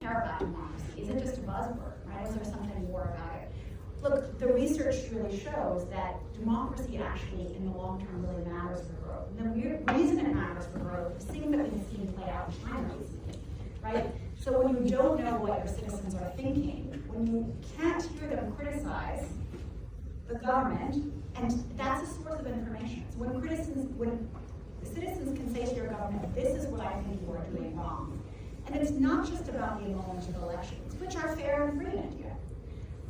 care about democracy? Is it just a buzzword, right? Is there something more about it? Look, the research really shows that democracy actually, in the long term, really matters for growth. And the reason it matters for growth is things that we've seen play out in China recently, right? So when you don't know what your citizens are thinking, when you can't hear them criticize the government, and that's a source of information. So when citizens can say to your government, this is what I think you are doing wrong. And it's not just about the involvement of elections, which are fair and free in India,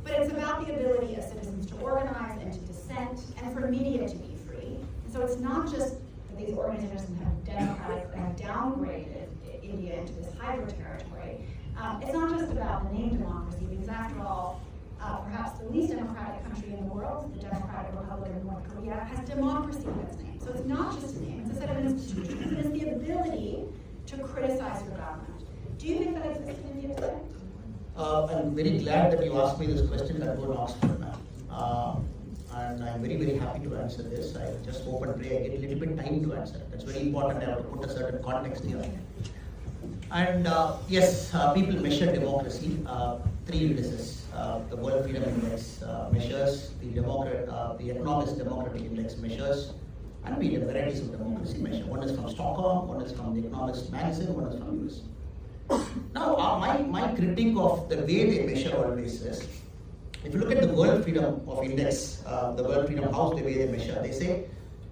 but it's about the ability of citizens to organize and to dissent, and for media to be free. And so it's not just that these organizations have downgraded India into this hydro territory. It's not just about the name democracy, because after all, perhaps the least democratic country in the world, the Democratic Republic of North Korea, has democracy in its name. So it's not just a name, it's a set of institutions. It is the ability to criticize your government. Do you think that exists in India today? I'm very glad that you asked me this question at Oxford now. And I'm very, very happy to answer this. I just hope and pray I get a little bit time to answer it. That's very important. I have to put a certain context here. And yes, people measure democracy. Three indices. The World Freedom Index measures, the Economist Democratic Index measures, and we have varieties of democracy measure. One is from Stockholm, one is from the Economist magazine, one is from US. Now, my critique of the way they measure always is, if you look at the World Freedom of Index, the World Freedom House, the way they measure, they say,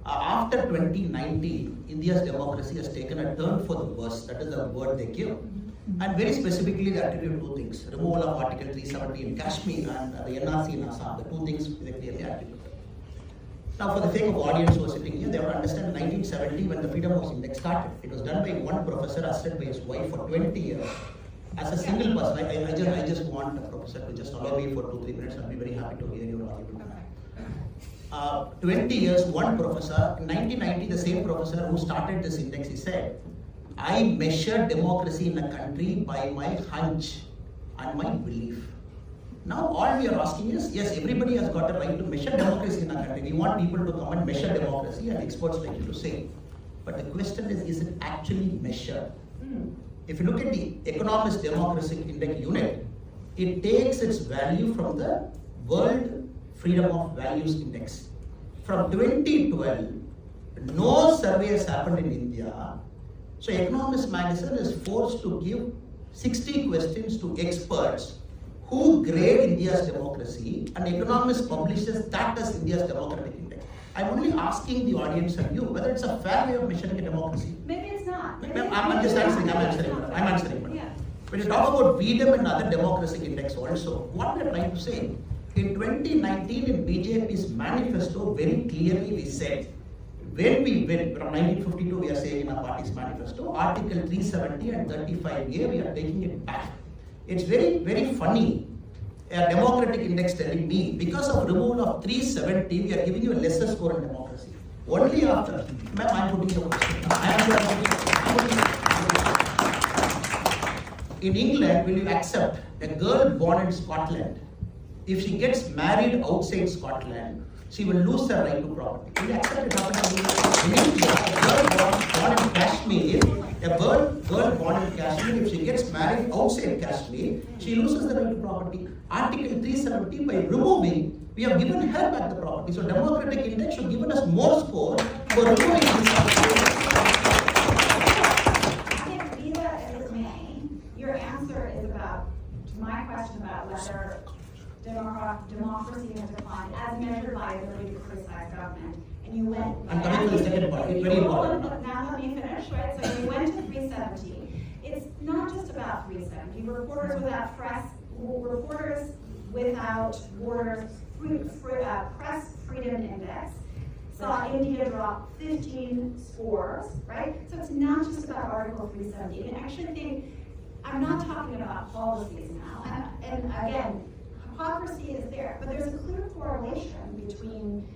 after 2019, India's democracy has taken a turn for the worse. That is the word they give. And very specifically, they attribute two things: removal of Article 370 in Kashmir and the NRC in Assam. The two things they clearly attribute. Now, for the sake of audience who are sitting here, they have to understand 1970, when the Freedom House Index started, it was done by one professor assisted by his wife for 20 years. As a single person, I just want a professor to just allow me for 2-3 minutes. I'll be very happy to hear your argument. 20 years, one professor. In 1990, the same professor who started this index, he said, I measure democracy in a country by my hunch and my belief. Now, all we are asking is, yes, everybody has got a right to measure democracy in a country. We want people to come and measure democracy, and experts like you to say. But the question is it actually measured? If you look at the Economist Democracy Index unit, it takes its value from the World Freedom of Values Index. From 2012, no survey has happened in India. So Economist magazine is forced to give 60 questions to experts who grade India's democracy, and Economist publishes that as India's democratic index. I'm only asking the audience and you whether it's a fair way of measuring a democracy. Maybe it's not. I'm just answering. I'm answering. Yeah. When you talk about freedom and other democratic index also, what we're trying to say, in 2019 in BJP's manifesto, very clearly we said, when we win, from 1952 we are saying in our party's manifesto, Article 370 and 35A, we are taking it back. It's very, very funny. A democratic index telling me, because of removal of 370, we are giving you a lesser score in democracy. Only after, ma'am, I'm putting the question. In England, will you accept a girl born in Scotland, if she gets married outside Scotland, she will lose her right to property? Will you accept it happen in India? A girl born in Kashmir, girl born in Kashmir, if she gets married outside Kashmir, she loses the right to property. Article 370, by removing, we have given her back the property. So democratic index should have given us more score for removing this. I think, be that as it may, your answer is about, to my question about whether democracy has declined as measured by ability to criticize government. And you went. I'm coming to the second part. It's very important. Now let me finish, right? So you went to 370. It's not just about 370. Reporters Without Borders Press Freedom Index saw India drop 15 scores, right? So it's not just about Article 370. And I actually think, I'm not talking about policies now. And again, hypocrisy is there, but there's a clear correlation between,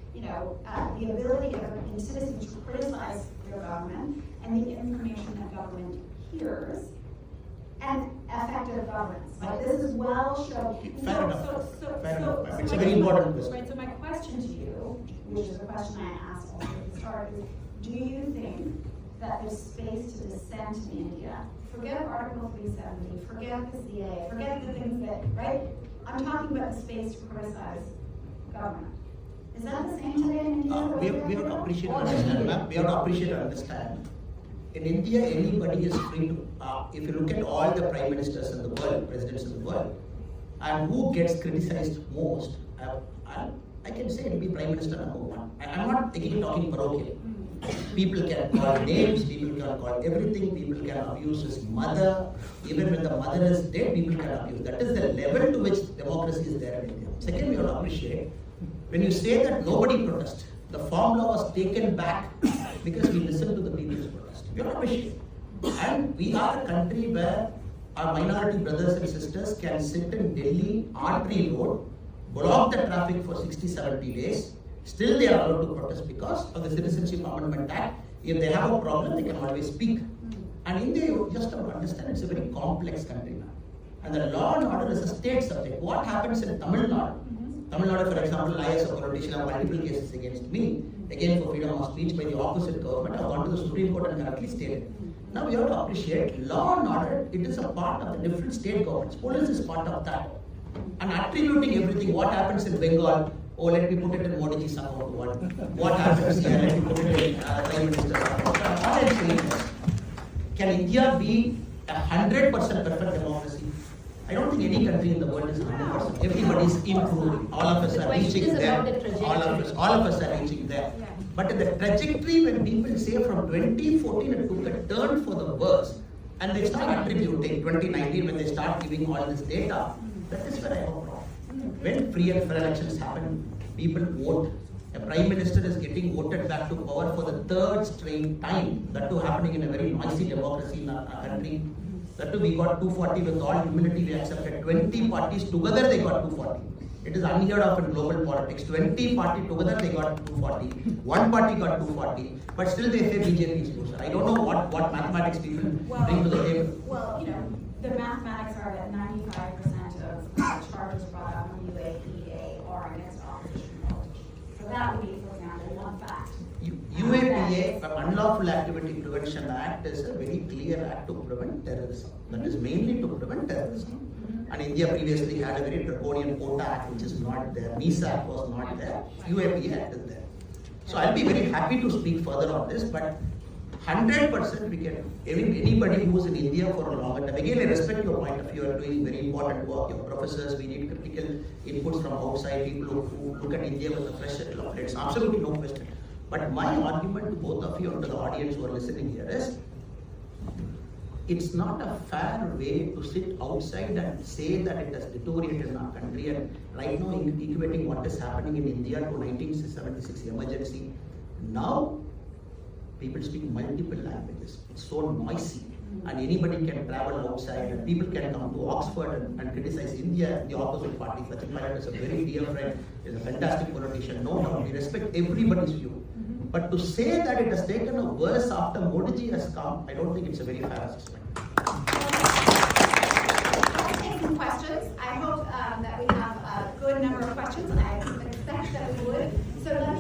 the ability of citizens to criticize their government and the information that government hears and effective governance. Right? This is well shown. Fair enough. It's a very important question. Right. So my question to you, which is a question I asked also at the start, is: do you think that there's space to dissent in India. Forget Article 370, forget the CA, forget the things that, right? I'm talking about the space to criticize government. Is that the same today in India? We have to appreciate and understand, ma'am. We have to appreciate and understand. In India, anybody is free to, if you look at all the prime ministers in the world, presidents in the world, and who gets criticized most, I can say it will be Prime Minister number one. I'm not again talking parochial. People can call names, people can call everything, people can abuse his mother. Even when the mother is dead, people can abuse. That is the level to which democracy is there in India. Second, we have to appreciate, when you say that nobody protested, the farm law was taken back because we listened to the people's protest. We have to appreciate. And we are a country where our minority brothers and sisters can sit in Delhi, Artery Road, block the traffic for 60-70 days. Still they are allowed to protest because of the Citizenship Amendment Act. If they have a problem, they can always speak. And India, you just have to understand, it's a very complex country now. And the law and order is a state subject. What happens in Tamil Nadu? Tamil Nadu, for example, I as a politician have multiple cases against me, again for freedom of speech by the opposite government. I have gone to the Supreme Court and correctly stated. Now we have to appreciate law and order, it is a part of the different state governments. Police is part of that. And attributing everything, what happens in Bengal, oh, let me put it in Modi ji's account. What happens here, let me put it in Prime Minister's account. All I'm saying is, can India be 100% perfect democracy? I don't think any country in the world is 100%. Everybody is improving. All of us are reaching there. All of us are reaching there. Yeah. But in the trajectory, when people say from 2014 it took a turn for the worse, and they start attributing 2019 when they start giving all this data, that is where I have a problem. When free and fair elections happen, people vote. A prime minister is getting voted back to power for the third straight time. That too happening in a very noisy democracy in our country. That too we got 240 with all humility. We accepted 20 parties together. They got 240. It is unheard of in global politics. 20 parties together they got 240. One party got 240. But still they say BJP is closer. I don't know what mathematics people bring to the table. Well, the mathematics are that 95% of charges brought up in UAPA are against opposition politicians. So that would be, for example, one fact. UAPA, Unlawful Activity Prevention Act, is a very clear act to prevent terrorism. That is mainly to prevent terrorism. And India previously had a very draconian quota act which is not there. NISA act was not there. UAPA act is there. So I'll be very happy to speak further on this, but 100% we can, anybody who is in India for a longer time, again I respect your point of view, you are doing very important work, your professors, we need critical inputs from outside, people who look at India with a fresh set of plates, absolutely no question. But my argument to both of you and to the audience who are listening here is, it's not a fair way to sit outside and say that it has deteriorated in our country and right now equating what is happening in India to 1976 emergency. Now, people speak multiple languages. It's so noisy and anybody can travel outside and people can come to Oxford and criticize India and the opposite party. Sachin Pilot is a very dear friend, is a fantastic politician, no doubt. We respect everybody's view. But to say that it has taken a worse after Modi ji has come, I don't think it's a very fair assessment. Let's take some questions. I hope that we have a good number of questions. I expect that we would. So let